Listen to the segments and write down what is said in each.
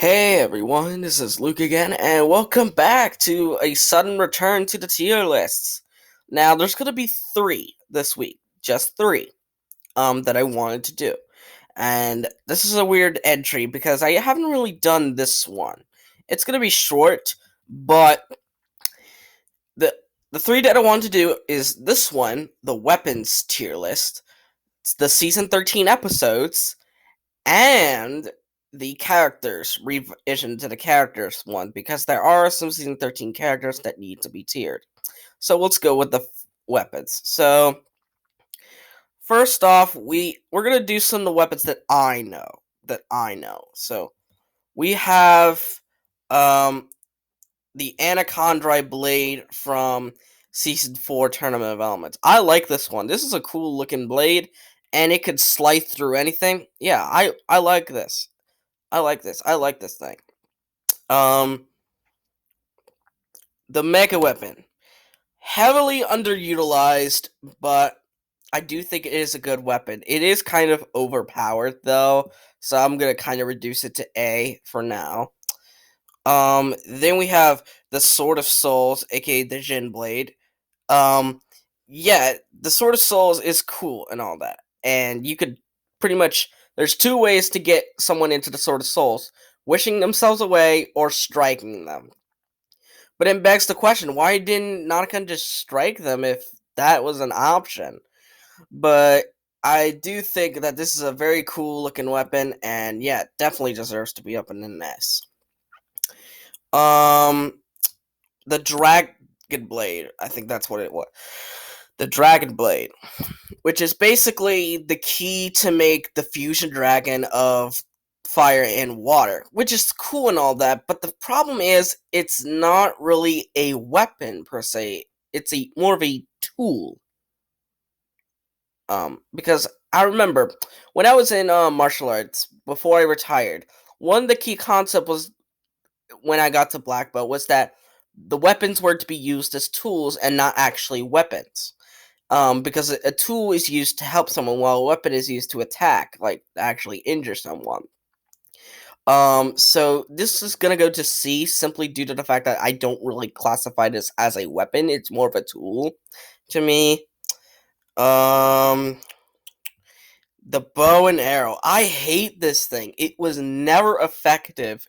Hey everyone, this is Luke again, and welcome back to a sudden return to the tier lists. Now, there's gonna be three this week, just three, that I wanted to do. And this is a weird entry because I haven't really done this one. It's gonna be short, but the the three that I want to do is this one, the weapons tier list, it's the season 13 episodes, and the characters revision to the characters one because there are some season 13 characters that need to be tiered. So let's go with the weapons. So first off, we're gonna do some of the weapons that I know. So we have um the Anaconda Blade from season 4 Tournament of Elements. I like this one. This is a cool looking blade and it could slice through anything. Yeah, I like this. I like this. I like this thing. Um, the Mega Weapon. Heavily underutilized, but I do think it is a good weapon. It is kind of overpowered, though, so I'm going to kind of reduce it to A for now. Then we have the Sword of Souls, aka the Jade Blade. Um, yeah, the Sword of Souls is cool and all that. And you could pretty much, there's two ways to get someone into the Sword of Souls: wishing themselves away or striking them. But it begs the question, why didn't Nanakan just strike them if that was an option? But I do think that this is a very cool looking weapon, and yeah, it definitely deserves to be up in the S. Um, the Dragon Blade, I think that's what it was. The Dragon Blade, which is basically the key to make the fusion dragon of fire and water, which is cool and all that, but the problem is it's not really a weapon per se. It's a more of a tool. Because I remember when I was in martial arts before I retired, one of the key concept was when I got to black belt was that the weapons were to be used as tools and not actually weapons. Because a tool is used to help someone while a weapon is used to attack, like actually injure someone. So this is gonna go to C simply due to the fact that I don't really classify this as a weapon. It's more of a tool to me. Um, the bow and arrow. I hate this thing. It was never effective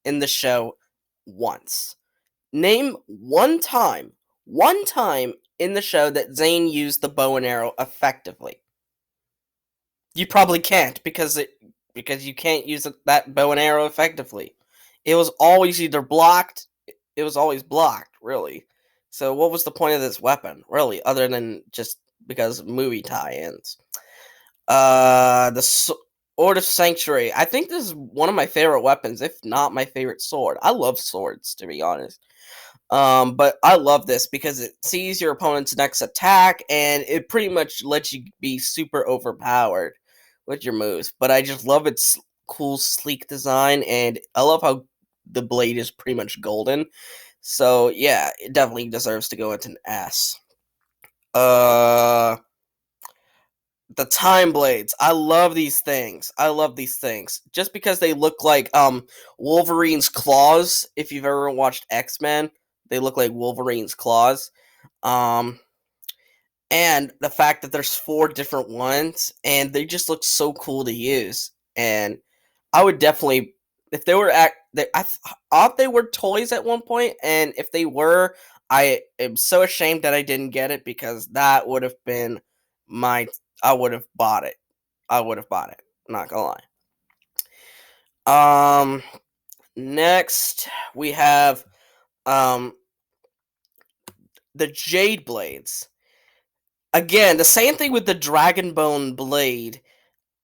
in the show once. Name one time in the show that Zane used the bow and arrow effectively. You probably can't because you can't use that bow and arrow effectively. It was always either blocked. It was always blocked, really. So what was the point of this weapon, really, other than just because movie tie-ins? The Sword of Sanctuary. I think this is one of my favorite weapons, if not my favorite sword. I love swords, to be honest. But I love this because it sees your opponent's next attack and it pretty much lets you be super overpowered with your moves. But I just love its cool, sleek design, and I love how the blade is pretty much golden. So yeah, it definitely deserves to go into an S. Uh, the Time Blades. I love these things. I love these things just because they look like Wolverine's claws. If you've ever watched X-Men, they look like Wolverine's claws. Um, and the fact that there's four different ones and they just look so cool to use. And I would definitely, if they were I thought they were toys at one point, and if they were, I am so ashamed that I didn't get it because that would have been my. I would have bought it. I would have bought it. Not gonna lie. Next we have um the Jade Blades. Again, the same thing with the Dragon Bone Blade.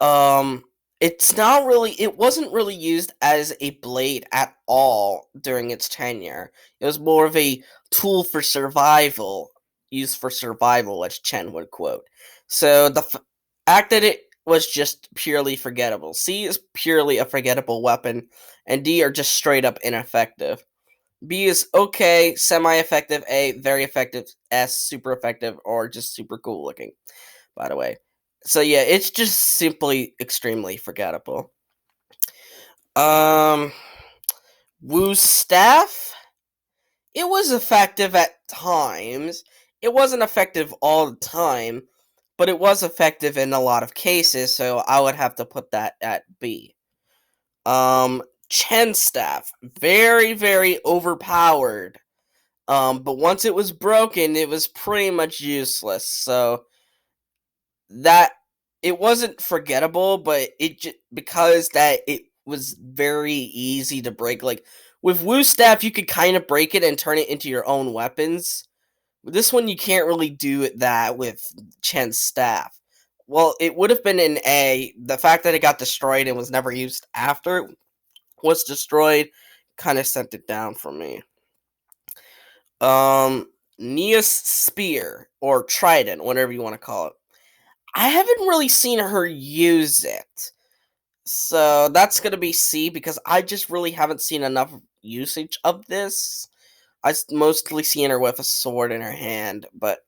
Um, it wasn't really used as a blade at all during its tenure. It was more of a tool for survival, used for survival, as Chen would quote. So the fact that it was just purely forgettable. C is purely a forgettable weapon, and D are just straight up ineffective. B is okay, semi-effective, A, very effective, S, super effective, or just super cool looking, by the way. So yeah, it's just simply extremely forgettable. Um Wu's staff, it was effective at times. It wasn't effective all the time, but it was effective in a lot of cases, so I would have to put that at B. Chen Staff, very, very overpowered. But once it was broken, it was pretty much useless. So that it wasn't forgettable, but because that it was very easy to break. Like with Wu Staff, you could kind of break it and turn it into your own weapons. With this one, you can't really do that with Chen's staff. Well, it would have been an A. The fact that it got destroyed and was never used after it was destroyed kind of sent it down for me. Nia's spear or trident, whatever you want to call it. I haven't really seen her use it. So that's going to be C because I just really haven't seen enough usage of this. I've mostly seen her with a sword in her hand, but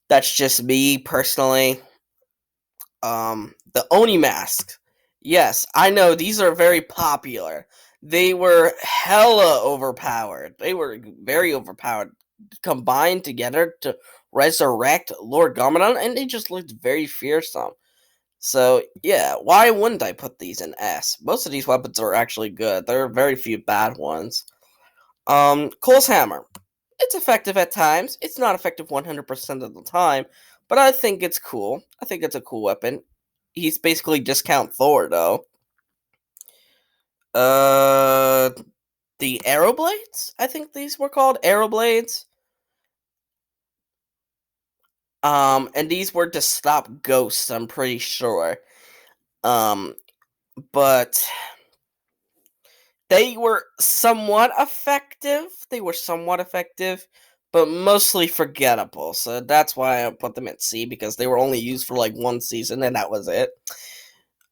that's just me personally. The Oni mask. Yes, I know these are very popular. They were hella overpowered. They were very overpowered. Combined together to resurrect Lord Garmadon, and they just looked very fearsome. So, yeah, why wouldn't I put these in S? Most of these weapons are actually good. There are very few bad ones. Cole's Hammer. It's effective at times. It's not effective 100% of the time, but I think it's cool. I think it's a cool weapon. He's basically discount Thor, though. The Arrow Blades? I think these were called Arrow Blades. And these were to stop ghosts, I'm pretty sure. But they were somewhat effective. But mostly forgettable. So that's why I put them at C, because they were only used for like one season and that was it.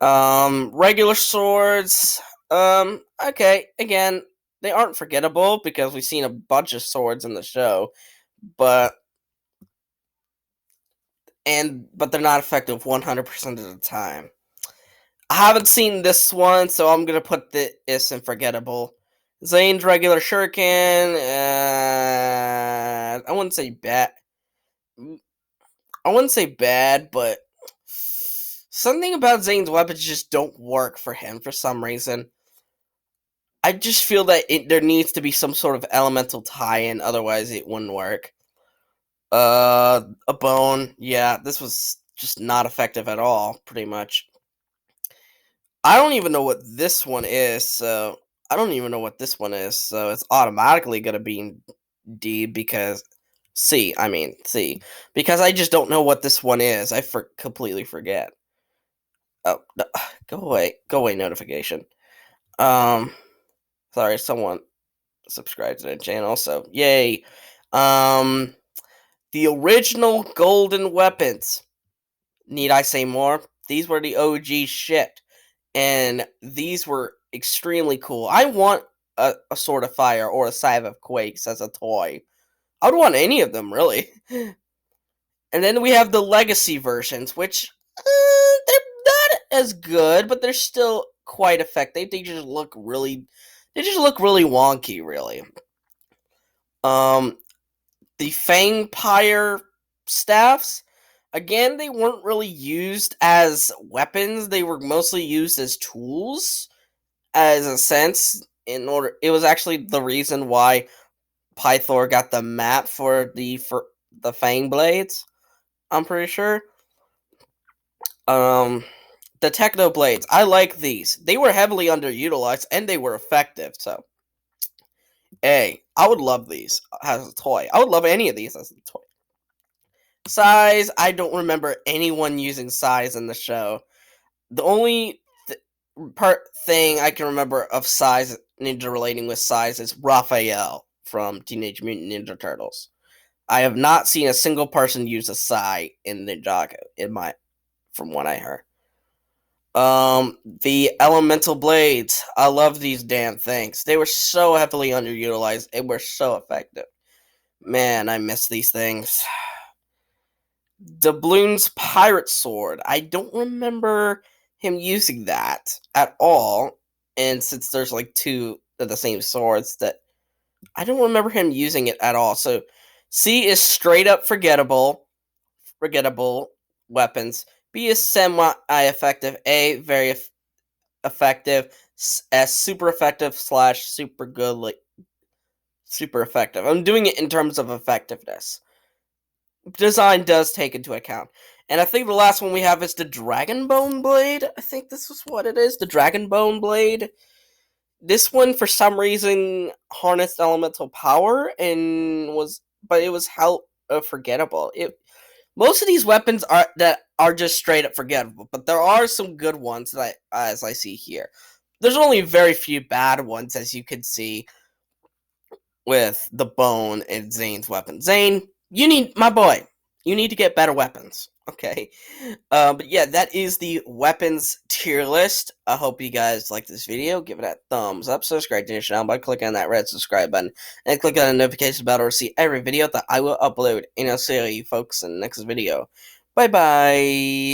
Regular swords. Okay, again, they aren't forgettable because we've seen a bunch of swords in the show, but they're not effective 100% of the time. I haven't seen this one, so I'm gonna put this in forgettable. Zane's regular Shuriken. I wouldn't say bad. I wouldn't say bad, but something about Zane's weapons just don't work for him for some reason. I just feel that there needs to be some sort of elemental tie-in, otherwise it wouldn't work. A bone. Yeah, this was just not effective at all, pretty much. I don't even know what this one is, so it's automatically gonna be in D because C. I mean C, because I just don't know what this one is. I completely forget. Oh, no, go away, notification. Sorry, someone subscribed to the channel, so yay. The original golden weapons. Need I say more? These were the OG shit. And these were extremely cool. I want a Sword of Fire or a Scythe of Quakes as a toy. I would want any of them, really. And then we have the Legacy versions, which they're not as good, but they're still quite effective. They just look really wonky, really. The Fang staffs. Again, they weren't really used as weapons. They were mostly used as tools, as a sense. It was actually the reason why Pythor got the map for the Fang blades. I'm pretty sure. The Techno blades. I like these. They were heavily underutilized and they were effective. So, I would love these as a toy. I would love any of these as a toy. Size. I don't remember anyone using size in the show. The only thing I can remember of size ninja relating with size is Raphael from Teenage Mutant Ninja Turtles. I have not seen a single person use a Sai in Ninjago from what I heard. The elemental blades. I love these damn things. They were so heavily underutilized and were so effective. Man, I miss these things. Doubloon's pirate sword. I don't remember him using that at all. And since there's like two the same swords that I don't remember him using it at all. So C is straight up forgettable weapons. B is semi-effective. A very effective. S super effective slash super good, like super effective. I'm doing it in terms of effectiveness. Design does take into account. And I think the last one we have is the Dragon Bone Blade. I think this is what it is. The Dragon Bone Blade. This one, for some reason, harnessed elemental power but it was how forgettable. Most of these weapons are just straight up forgettable, but there are some good ones as I see here. There's only very few bad ones, as you can see with the Bone and Zane's weapon. Zane, my boy, you need to get better weapons. Okay, but yeah, that is the weapons tier list. I hope you guys like this video. Give it a thumbs up, subscribe to the channel by clicking on that red subscribe button, and click on the notification bell to receive every video that I will upload. And I'll see you folks in the next video. Bye bye.